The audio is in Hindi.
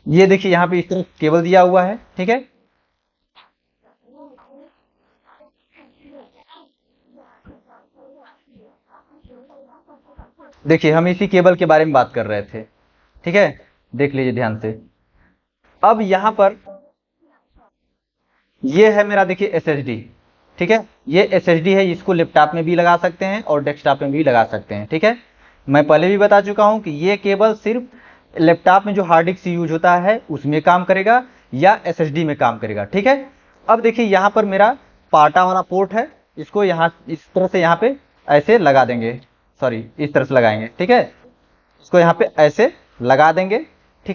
ये देखिए यहाँ पे इस तरह केबल दिया हुआ है, ठीक है। देखिए हम इसी केबल के बारे में बात कर रहे थे, ठीक है। देख लीजिए ध्यान से। अब यहाँ पर ये है मेरा, देखिए SSD, ठीक है। ये SSD है, इसको लैपटॉप में भी लगा सकते हैं और डेस्कटॉप में भी लगा सकते हैं, ठीक है। मैं पहले भी बता चुका हूं कि ये केबल सिर्फ लैपटॉप में जो हार्ड डिस्क यूज होता है उसमें काम करेगा या SSD में काम करेगा, ठीक है। अब देखिए यहाँ पर मेरा पाटा वाला पोर्ट है, इसको यहाँ इस तरह से यहाँ पे ऐसे लगा देंगे, सॉरी इस तरह से लगाएंगे, ठीक है। इसको यहाँ पे ऐसे लगा देंगे